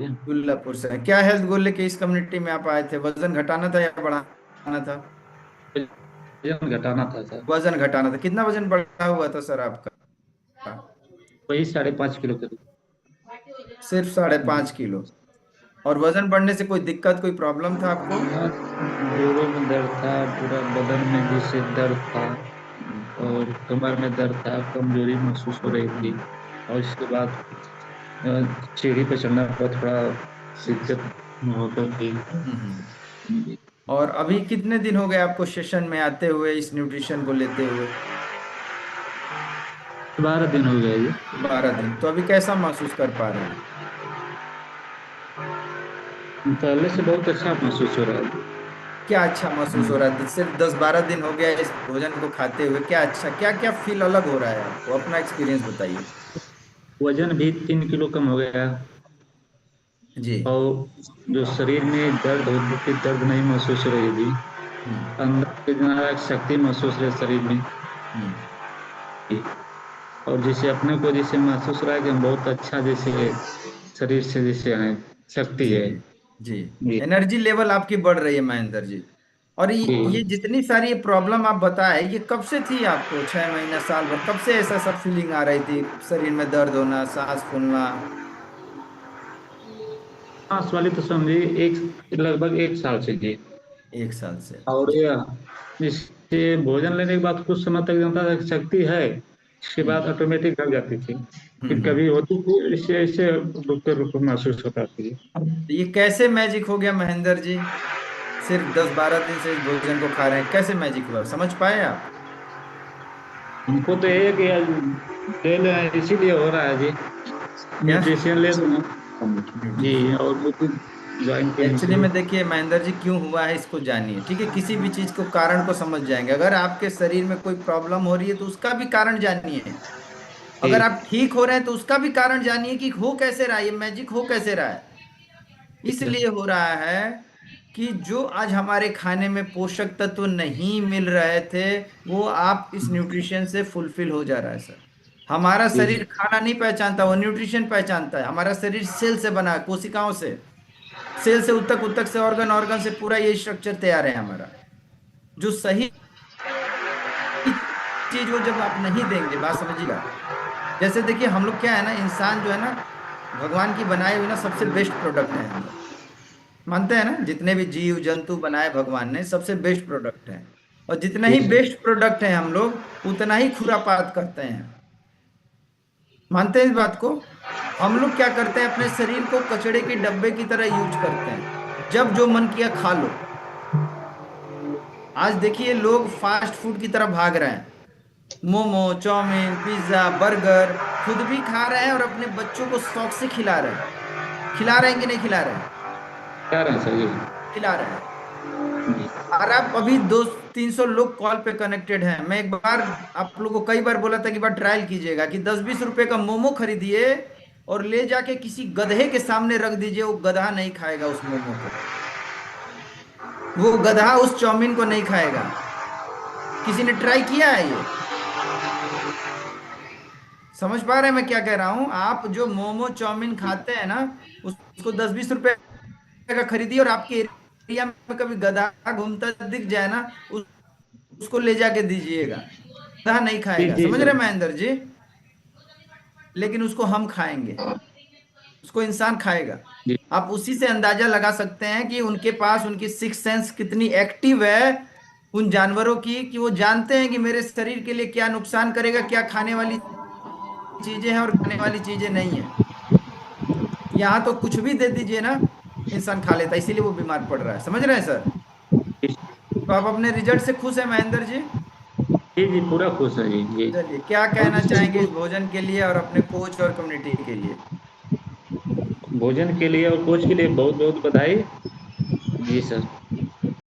जी। दुल्लापुर से। क्या हेल्थ गोल लेके इस कम्युनिटी में आप आए थे? वजन घटाना था या बढ़ाना था? वजन घटाना था सर। वजन घटाना था। कितना वजन बढ़ा हुआ था सर आपका? वही 5.5 किलो करीब। सिर्फ 5.5 किलो। और वजन बढ़ने से कोई दिक्कत, कोई प्रॉब्लम था आपको? हाँ, जोड़ों में दर्द था, पूरा बदन में भी से दर्द था, हम्म। और कमर में दर्द था, कमजोरी महसूस हो रही थी। हम्म। और इसके बाद सीढ़ी पे चढ़ना पर थोड़ा दिक्कत होता थी। हम्म। और अभी कितने दिन हो गए आपको सेशन में आते हुए, इस न्यूट्रिशन को लेते हुए? 12 दिन हो गए जी। 12 दिन। तो अभी कैसा महसूस कर पा रहे हैं? पहले से बहुत अच्छा महसूस हो रहा है। क्या अच्छा महसूस हो रहा है? सिर्फ 10-12 दिन हो गया इस भोजन को खाते हुए, क्या अच्छा, क्या क्या फील अलग हो रहा है आपको? अपना एक्सपीरियंस बताइए। वजन भी 3 किलो कम हो गया। जी। और जो शरीर में दर्द होती थी, दर्द नहीं महसूस हो रही थी। हम्म। अंदर से जो है शक्ति महसूस रहे शरीर में। हम्म। और जैसे अपने को जैसे महसूस हो रहा है कि हम बहुत अच्छा जैसे शरीर से जैसे हैं, शक्ति जी। है। जी। जी। एनर्जी लेवल आपकी बढ़ रही है महेंद्र जी। और ये जी। जितनी सारी प्रॉब्लम आप बताए, ये कब से थी आपको? 6 महीना, साल भर, कब से ऐसा सब फीलिंग आ रही थी? शरीर में दर्द होना, सांस फूलना? सांस वाली तो समझिए एक लगभग 1 साल से जी। 1 साल से। और ये जैसे भोजन लेने के बाद कुछ समय तक जनता तक शक्ति है, इसके बाद हम्म। ऑटोमेटिक घट जाती थी। फिर हम्म। कभी होती थी, इससे ऐसे रुकते रुकते महसूस होता थी। तो ये कैसे मैजिक हो गया महेंद्र जी? सिर्फ 10-12 दिन से इस भोजन को खा रहे हैं, कैसे मैजिक हुआ, समझ पाए आप? हमको तो ये है कि आज ले लें, इसीलिए हो रहा है जी। क्या? न्यूट्रिशन ले लें। जी। न्यूट्रिशन। और मीटिंग ज्वाइन किए हैं एक्चुअली इसलिए। में देखिए महेंद्र जी, क्यों हुआ है इसको जानिए, ठीक है? किसी भी चीज को कारण को समझ जाएंगे। अगर आपके शरीर में कोई प्रॉब्लम हो रही है तो उसका भी कारण जानिए। अगर जी। आप ठीक हो रहे हैं तो उसका भी कारण जानिए कि हो कैसे रहा है, ये मैजिक हो कैसे रहा है। ठीक है। इसलिए हो रहा है कि जो आज हमारे खाने में पोषक तत्व नहीं मिल रहे थे, वो आप इस न्यूट्रिशन से फुलफिल हो जा रहा है सर। हमारा जी। शरीर खाना नहीं पहचानता, वो न्यूट्रिशन पहचानता है। हमारा शरीर सेल से बना है, कोशिकाओं से। सेल से उत्तक, उत्तक से ऑर्गन, ऑर्गन से पूरा ये स्ट्रक्चर तैयार है हमारा। जो सही चीज वो जब आप नहीं देंगे, बात समझिएगा। जैसे देखिए हम लोग क्या है ना, इंसान जो है ना, भगवान की बनाई हुई ना सबसे बेस्ट प्रोडक्ट है हम लोग। मानते हैं ना, जितने भी जीव जंतु बनाए भगवान ने, सबसे बेस्ट प्रोडक्ट है। और जितना जी ही सर। बेस्ट प्रोडक्ट है हम लोग, उतना ही खुरापात करते हैं। मानते हैं इस बात को? हम लोग क्या करते हैं, अपने शरीर को कचड़े के डब्बे की तरह यूज करते हैं। जब जो मन किया खा लो। आज देखिए लोग फास्ट फूड की तरफ भाग रहे हैं। Momo, chow mein, pizza, burger. खुद भी खा रहे हैं और अपने बच्चों को शौक से खिला रहे हैं। खिला रहे हैं कि नहीं खिला रहे हैं? क्या रहे हैं सर? जी। खिला रहे हैं। जी। और आप अभी 200-300 लोग कॉल पे कनेक्टेड हैं। मैं एक बार आप लोगों को कई बार बोला था कि बार ट्रायल कीजिएगा कि 10-20 रुपए का मोमो खरीदिए और ले जाके किसी गधे के सामने रख दीजिए। वो गधा नहीं खाएगा उस मोमो को। वो गधा उस चाउमीन को नहीं खाएगा। किसी ने ट्राई किया है ये? समझ पा रहे हैं मैं क्या कह रहा हूं? आप जो मोमो चाउमीन खाते हैं ना, उसको 10-20 रुपए का खरीदिए और आपके एरिया में कभी गधा घूमता दिख जाए ना, उसको ले जाके दीजिएगा। गधा नहीं जी। खाएगा, जी समझ रहे सर। हैं महेंद्र जी? लेकिन उसको हम खाएंगे। उसको इंसान खाएगा। जी। आप उसी से अंदाजा लगा सकते हैं कि उनके पास उनकी सिक्स सेंस कितनी एक्टिव है, उन जानवरों की, कि वो जानते हैं कि मेरे शरीर के लिए क्या नुकसान करेगा, क्या खाने वाली चीजें हैं और खाने वाली चीजें नहीं है। यहाँ तो कुछ भी दे दीजिए ना, इंसान खा लेता है। इसीलिए वो बीमार पड़ रहा है। समझ रहे हैं सर? तो आप अपने रिजल्ट से खुश हैं महेंद्र जी? जी। जी पूरा खुश है जी। जी। चलिए, क्या और कहना जैसे चाहेंगे हमको इस भोजन के लिए और अपने कोच और कम्युनिटी के लिए? भोजन के लिए और कोच के लिए बहुत बहुत बधाई। जी सर।